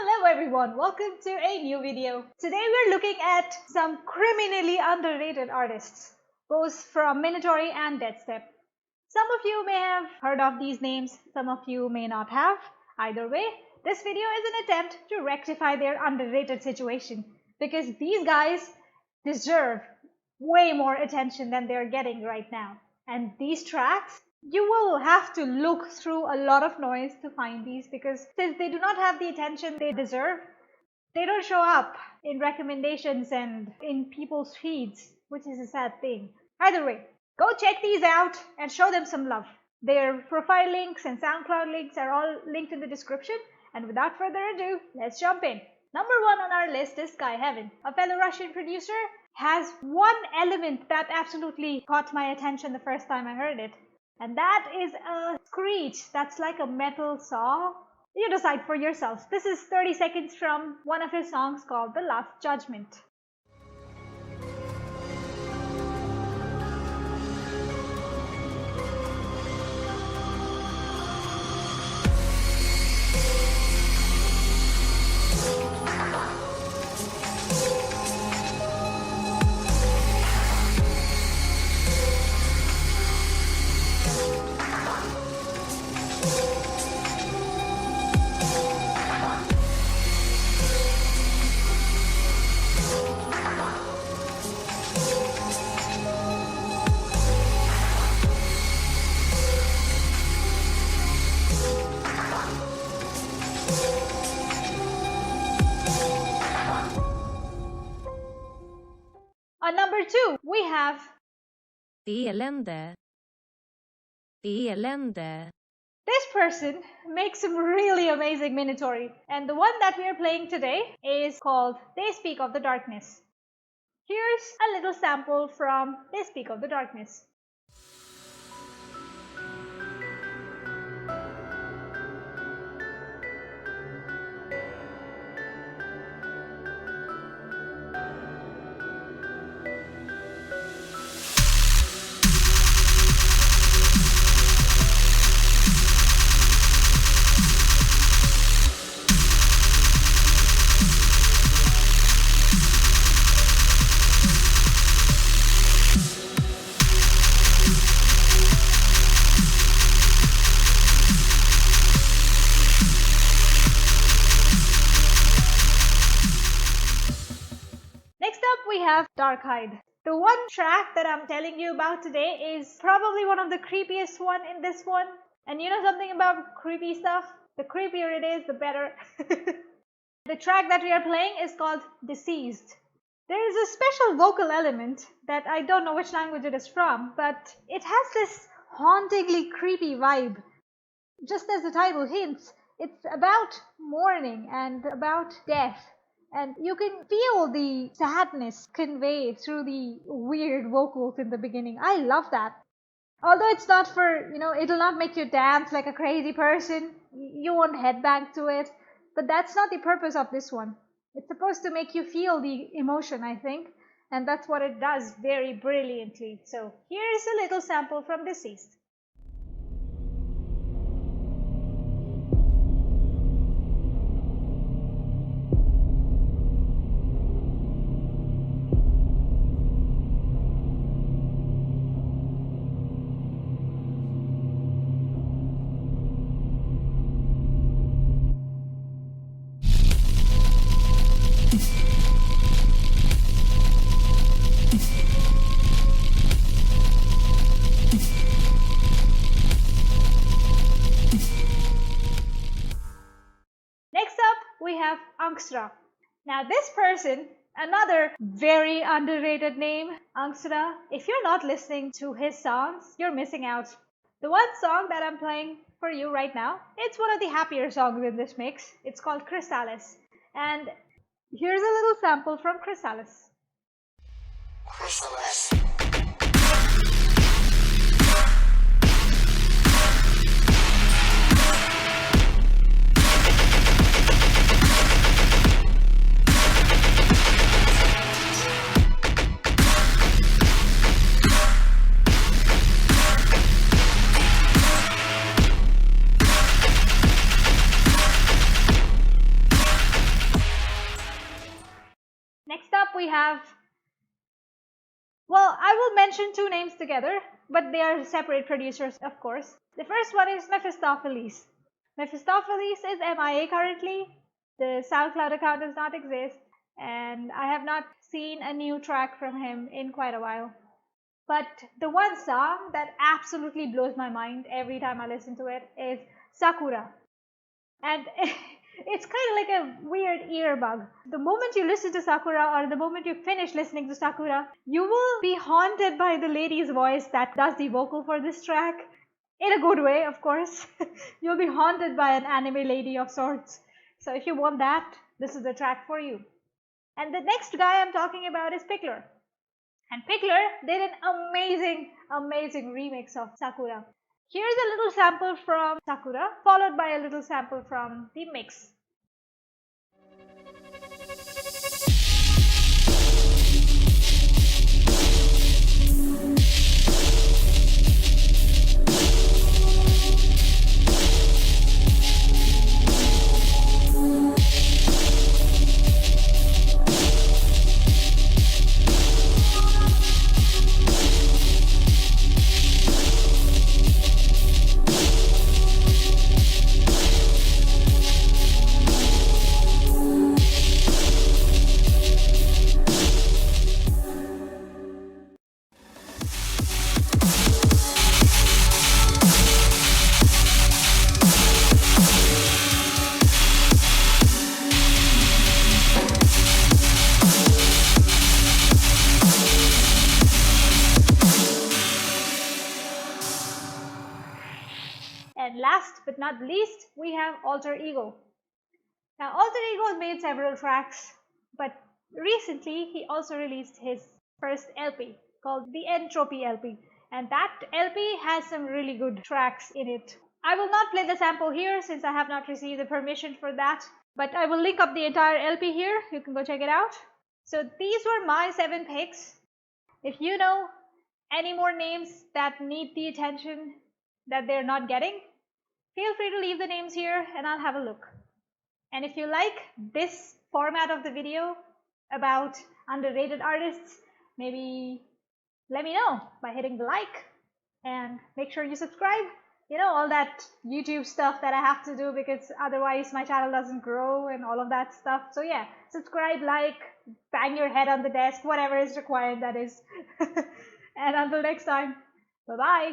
Hello everyone, welcome to a new video. Today we're looking at some criminally underrated artists, both from Minatory and Deathstep. Some of you may have heard of these names, some of you may not have. Either way, this video is an attempt to rectify their underrated situation, because these guys deserve way more attention than they're getting right now. And these tracks, you will have to look through a lot of noise to find these, because since they do not have the attention they deserve, they don't show up in recommendations and in people's feeds, which is a sad thing. Either way, go check these out and show them some love. Their profile links and SoundCloud links are all linked in the description, and without further ado, let's jump in. Number 1 on our list is Skyheaven, a fellow Russian producer. Has one element that absolutely caught my attention the first time I heard it. And that is a screech that's like a metal saw. You decide for yourselves. This is 30 seconds from one of his songs called The Last Judgment. On number 2, we have Elände. Elände. this person makes some really amazing Minatory, and the one that we are playing today is called They Speak of the Darkness. Here's a little sample from They Speak of the Darkness. We have Darkhide. The one track that I'm telling you about today is probably one of the creepiest one in this one. And you know something about creepy stuff? The creepier it is, the better. The track that we are playing is called Deceased. There is a special vocal element that I don't know which language it is from, but it has this hauntingly creepy vibe. Just as the title hints, it's about mourning and about death. And you can feel the sadness conveyed through the weird vocals in the beginning. I love that. Although it's not for, it'll not make you dance like a crazy person. You won't headbang to it. But that's not the purpose of this one. It's supposed to make you feel the emotion, I think. And that's what it does very brilliantly. So here's a little sample from Deceased. We have Unksra. Now this person, another very underrated name, Unksra. If you're not listening to his songs, you're missing out. The one song that I'm playing for you right now, it's one of the happier songs in this mix. It's called Chrysalis. And here's a little sample from Chrysalis. Chrysalis. up we have, well, I will mention two names together, but they are separate producers, of course. The first one is Mephistopheles. Mephistopheles is MIA currently. The SoundCloud account does not exist, and I have not seen a new track from him in quite a while. But the one song that absolutely blows my mind every time I listen to it is Sakura. And it's kind of like a weird ear bug. The moment you listen to Sakura, or the moment you finish listening to Sakura, you will be haunted by the lady's voice that does the vocal for this track. In a good way, of course. You'll be haunted by an anime lady of sorts. So if you want that, this is the track for you. And the next guy I'm talking about is Pickler. And Pickler did an amazing remix of Sakura. Here's a little sample from Sakura, followed by a little sample from the mix. And last but not least, we have Alter Ego. Now, Alter Ego made several tracks, but recently he also released his first LP called the Entropy LP, and that LP has some really good tracks in it. I will not play the sample here since I have not received the permission for that, but I will link up the entire LP here. You can go check it out. So these were my 7 picks. If you know any more names that need the attention that they're not getting, feel free to leave the names here and I'll have a look. And if you like this format of the video about underrated artists, maybe let me know by hitting the like and make sure you subscribe. You know, all that YouTube stuff that I have to do because otherwise my channel doesn't grow and all of that stuff. So yeah, subscribe, like, bang your head on the desk, whatever is required, that is. And until next time, bye-bye.